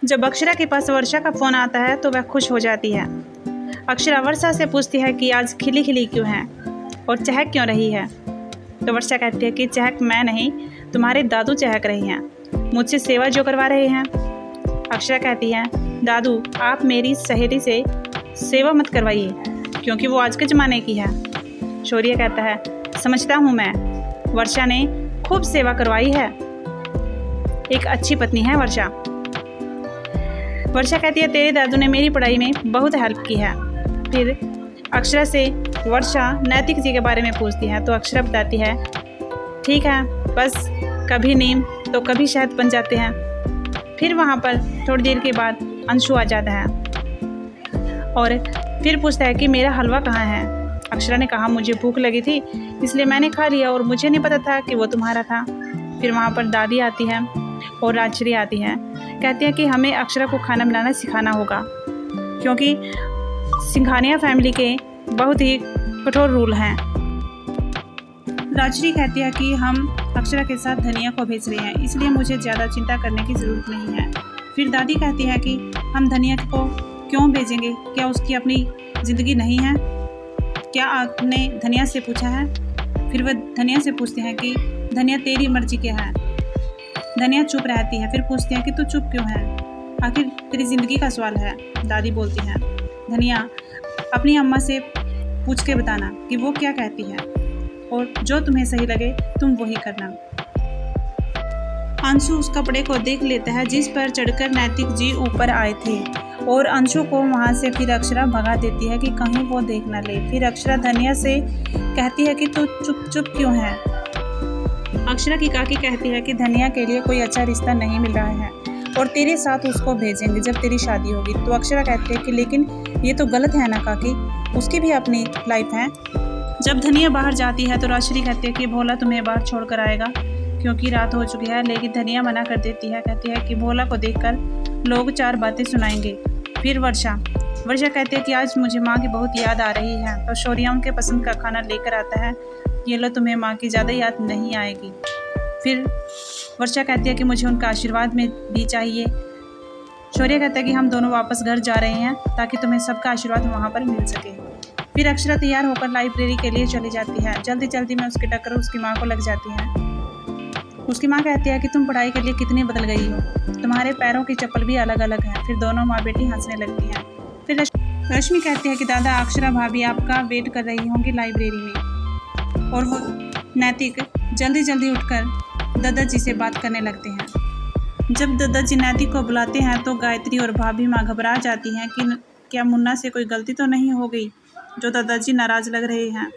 जब अक्षरा के पास वर्षा का फ़ोन आता है तो वह खुश हो जाती है। अक्षरा वर्षा से पूछती है कि आज खिली खिली क्यों है और चहक क्यों रही है। तो वर्षा कहती है कि चहक मैं नहीं, तुम्हारे दादू चहक रहे हैं, मुझसे सेवा जो करवा रहे हैं। अक्षरा कहती है, दादू आप मेरी सहेली से सेवा मत करवाइए क्योंकि वो आज के ज़माने की है। शौर्य कहता है, समझता हूँ मैं, वर्षा ने खूब सेवा करवाई है, एक अच्छी पत्नी है वर्षा। वर्षा कहती है, तेरे दादू ने मेरी पढ़ाई में बहुत हेल्प की है। फिर अक्षरा से वर्षा नैतिक जी के बारे में पूछती है तो अक्षरा बताती है, ठीक है, बस कभी नीम तो कभी शहद बन जाते हैं। फिर वहाँ पर थोड़ी देर के बाद अंशु आ जाता है और फिर पूछता है कि मेरा हलवा कहाँ है। अक्षरा ने कहा, मुझे भूख लगी थी इसलिए मैंने खा लिया और मुझे नहीं पता था कि वो तुम्हारा था। फिर वहाँ पर दादी आती है और राजश्री आती है, कहती है कि हमें अक्षरा को खाना बनाना सिखाना होगा क्योंकि सिंघानिया फैमिली के बहुत ही कठोर रूल हैं। राजश्री कहती है कि हम अक्षरा के साथ धनिया को भेज रहे हैं इसलिए मुझे ज़्यादा चिंता करने की ज़रूरत नहीं है। फिर दादी कहती है कि हम धनिया को क्यों भेजेंगे, क्या उसकी अपनी ज़िंदगी नहीं है, क्या आपने धनिया से पूछा है। फिर वह धनिया से पूछते हैं कि धनिया तेरी मर्जी क्या है। धनिया चुप रहती है। फिर पूछते हैं कि तू चुप क्यों है, आखिर तेरी ज़िंदगी का सवाल है। दादी बोलती है, धनिया अपनी अम्मा से पूछ के बताना कि वो क्या कहती है और जो तुम्हें सही लगे तुम वही करना। अंशु उस कपड़े को देख लेता है जिस पर चढ़कर नैतिक जी ऊपर आए थे और अंशु को वहाँ से फिर अक्षरा भगा देती है कि कहीं वो देख न ले। फिर अक्षरा धनिया से कहती है कि तू चुप चुप क्यों है। अक्षरा की काकी कहती है कि धनिया के लिए कोई अच्छा रिश्ता नहीं मिल रहा है और तेरे साथ उसको भेजेंगे जब तेरी शादी होगी। तो अक्षरा कहती है कि लेकिन ये तो गलत है ना काकी, उसकी भी अपनी लाइफ है। जब धनिया बाहर जाती है तो राजश्री कहती है कि भोला तुम्हें बाहर छोड़ कर आएगा क्योंकि रात हो चुकी है, लेकिन धनिया मना कर देती है, कहती है कि भोला को देखकर लोग चार बातें सुनाएंगे। फिर वर्षा कहती है कि आज मुझे माँ की बहुत याद आ रही है। तो शौर्य उनके पसंद का खाना लेकर आता है, ये लो तुम्हें माँ की ज़्यादा याद नहीं आएगी। फिर वर्षा कहती है कि मुझे उनका आशीर्वाद में भी चाहिए। शौर्य कहता है कि हम दोनों वापस घर जा रहे हैं ताकि तुम्हें सबका आशीर्वाद वहाँ पर मिल सके। फिर अक्षरा तैयार होकर लाइब्रेरी के लिए चली जाती है। जल्दी जल्दी में उसकी टक्कर उसकी माँ को लग जाती है। उसकी माँ कहती है कि तुम पढ़ाई के लिए कितनी बदल गई हो, तुम्हारे पैरों की चप्पल भी अलग अलग है। फिर दोनों माँ बेटी हंसने लगती हैं। फिर रश्मि कहती है कि दादा अक्षरा भाभी आपका वेट कर रही होंगी लाइब्रेरी में। और वो नैतिक जल्दी जल्दी उठकर दादाजी से बात करने लगते हैं। जब दादाजी नैतिक को बुलाते हैं तो गायत्री और भाभी माँ घबरा जाती हैं कि क्या मुन्ना से कोई गलती तो नहीं हो गई जो दादाजी नाराज़ लग रहे हैं।